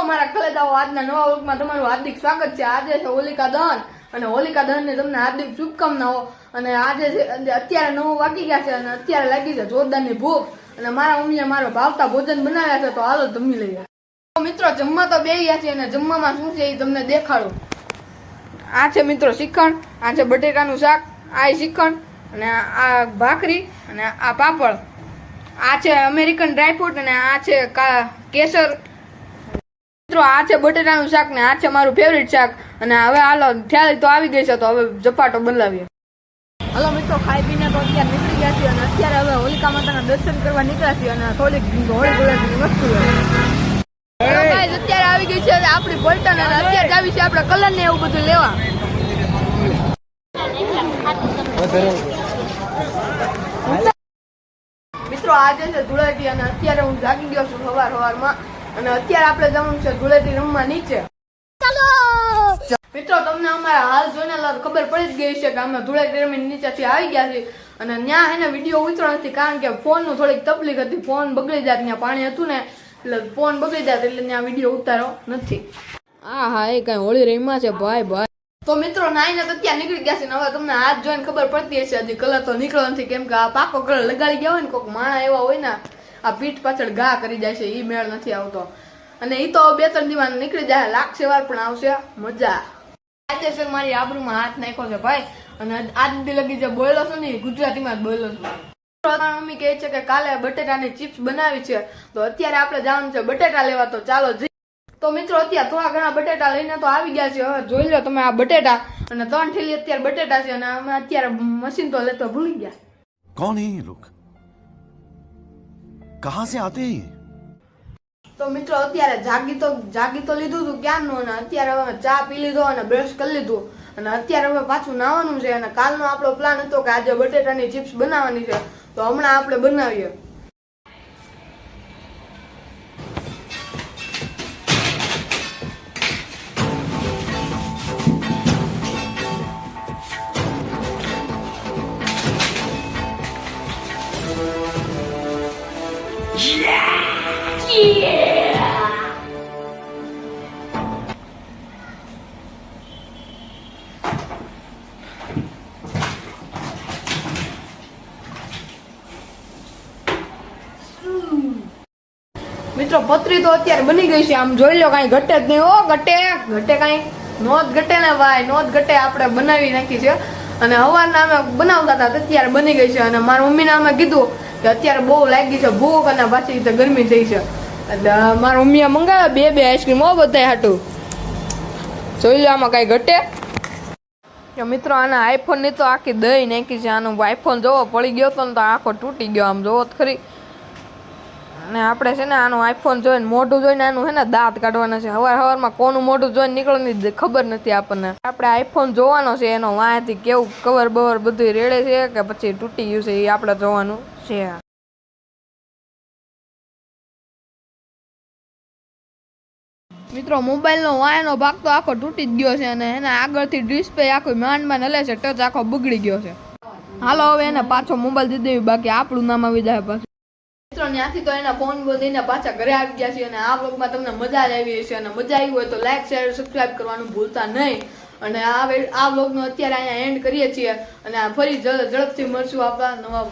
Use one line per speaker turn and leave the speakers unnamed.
મારા કલેજાઓ આજના નવા વ્લોગમાં તમારું હાર્દિક સ્વાગત છે। આજે છે હોલિકા દહન અને હોલિકા દહનની તમને હાર્દિક શુભકામનાઓ। અને આજે અત્યારે 9 વાગી ગયા છે અને અત્યારે લાગી છે જોરદારની ભૂખ અને મારા મમ્મીએ મારો ભાવતા ભોજન બનાવ્યા છે, તો હાલો જમી લઈએ। મિત્રો જમવા તો બેસી ગયા છે અને જમવામાં શું છે એ તમને દેખાડું। આ છે મિત્રો શ્રીખંડ, આ છે બટેટાનું શાક, આ શ્રીખંડ અને આ ભાખરી અને આ પાપડ, આ છે અમેરિકન ડ્રાયફ્રૂટ અને આ છે કેસર। મિત્રો આ છે બટેટાનું શાક ને આ છે મારું ફેવરિટ શાક। અને હવે હાલો થેલી તો આવી ગઈ છે, તો હવે ઝપાટો બનાવીએ। હાલો મિત્રો ખાઈ પીને તો અત્યારે નીકળી ગયા છીએ અને અત્યારે હવે હોલિકા માતાના દર્શન કરવા નીકળ્યા છીએ અને થોડીક હોળી ગુલાબની વસ્તુ અત્યારે આવી ગઈ છે આપણી પલટન અને અત્યારે આવી છે આપણે કલર ને એવું બધું લેવા। મિત્રો આજે છે ધૂળેટી અને અત્યારે હું જાગી ગયો છું સવારમાં અને અત્યારે આપણે જવાનું છે ધૂળેટી રમવા નીચે। મિત્રો તમને અમારા હાલ જોઈને ખબર પડી જ ગઈ છે કે અમે ધૂળેટી રમીને નીચેથી આવી ગયા છીએ અને ત્યાં એને વિડીયો ઉતરો નથી કારણ કે ફોન નું થોડીક તકલીફ હતી, ફોન બગડી જાય, ત્યાં પાણી હતું ને એટલે ફોન બગડી જાય એટલે ત્યાં વિડીયો ઉતારો નથી। હા એ કઈ હોળી રમ્યા છે ભાઈ। તો મિત્રો નાઈને તો અત્યારે નીકળી ગયા છે ને હવે તમને હાથ જોઈને ખબર પડતી હશે હજી કલર તો નીકળ્યો નથી કેમ કે આ પાકો કલર લગાડી ગયા હોય ને કોઈક માણા એવા હોય ને આ પીઠ પાછળ ઘા કરી જાય છે, એ મેળ નથી આવતો અને એ તો 2-3 દિવસ નીકળી જાય, લાગશે વાર પણ આવશે મજા। આજે સર મારી આબરૂમાં હાથ નાખ્યો છે ભાઈ અને આજ દી લગી જે બોલ્યો છું ને ગુજરાતીમાં જ બોલ્યો છું। મમ્મી કહે છે કે કાલે બટેટાની ચિપ્સ બનાવી છે, તો અત્યારે આપણે જવાનું છે બટેટા લેવા, તો ચાલો જઈએ। તો મિત્રો અત્યારે થોડા ઘણા બટેટા લઈને તો આવી ગયા છે, હવે જોઈ લો તમે આ બટેટા અને 3 થેલી અત્યારે બટેટા છે અને અમે અત્યારે મશીન તો લેતો ભૂલી ગયા।
કોણ હે ये लोग, कहां से आते हैं?
તો મિત્રો અત્યારે જાગી તો લીધું હતું ક્યારનું અને અત્યારે હવે ચા પી લીધો અને બ્રશ કરી લીધું અને અત્યારે હવે પાછું નાવાનું છે અને કાલનો આપણો પ્લાન હતો કે આજે બટેટાની ચિપ્સ બનાવવાની છે, તો હમણાં આપણે બનાવીએ। મિત્રો પતરી તો અત્યારે બની ગઈ છે, આમ જોઈ લો કઈ ઘટે જ નહીં। ઓ ઘટે કઈ નો જ ઘટે ને ભાઈ, નો જ ઘટે, આપણે બનાવી નાખી છે અને સવારના અમે બનાવતા હતા અત્યારે બની ગઈ છે અને મારા મમ્મીને અમે કીધું કે અત્યારે બહુ લાગી છે ભૂખ અને પાછી ગરમી થઈ છે એટલે મારા મમ્મીએ મંગાવ્યા 2 આઈસ્ક્રીમ બધા હાટું। જોઈ લો આમાં કઈ ઘટે કે મિત્રો આના આઈફોન ની તો આખી દઈ નાખી છે, આનો આઈફોન જોવો પડી ગયો તો ને તો આખો તૂટી ગયો, આમ જોવો ખરી। અને આપણે છે ને આનું આઈફોન જોઈને મોઢું જોઈને આનું છે ને દાંત કાઢવાના છે, સવારમાં કોનું મોઢું જોઈને નીકળવાની ખબર નથી આપણને। આપણે આઈફોન જોવાનો છે એનો વાંથી કેવું કવર બવર બધું રેડે છે કે પછી તૂટી ગયું છે એ આપણે જોવાનું છે। મિત્રો મોબાઈલનો વાયનો ભાગ તો આખો તૂટી જ ગયો છે અને એના આગળથી ડિસ્પ્લે આખો માંડ હલે છે, ટચ આખો બગડી ગયો છે। હાલો હવે એને પાછો મોબાઈલ દઈ દેવી, બાકી આપણું નામ આવી જાય પાછું। મિત્રો ત્યાંથી તો એના ફોન બધીને પાછા ઘરે આવી ગયા છે અને આ વ્લોગમાં તમને મજા જ આવી હશે અને મજા આવી હોય તો લાઈક શેર સબસ્ક્રાઇબ કરવાનું ભૂલતા નહીં અને આ વ્લોગનો અત્યારે અહીંયા એન્ડ કરીએ છીએ અને ફરી ઝડપથી મળશું આપણા નવા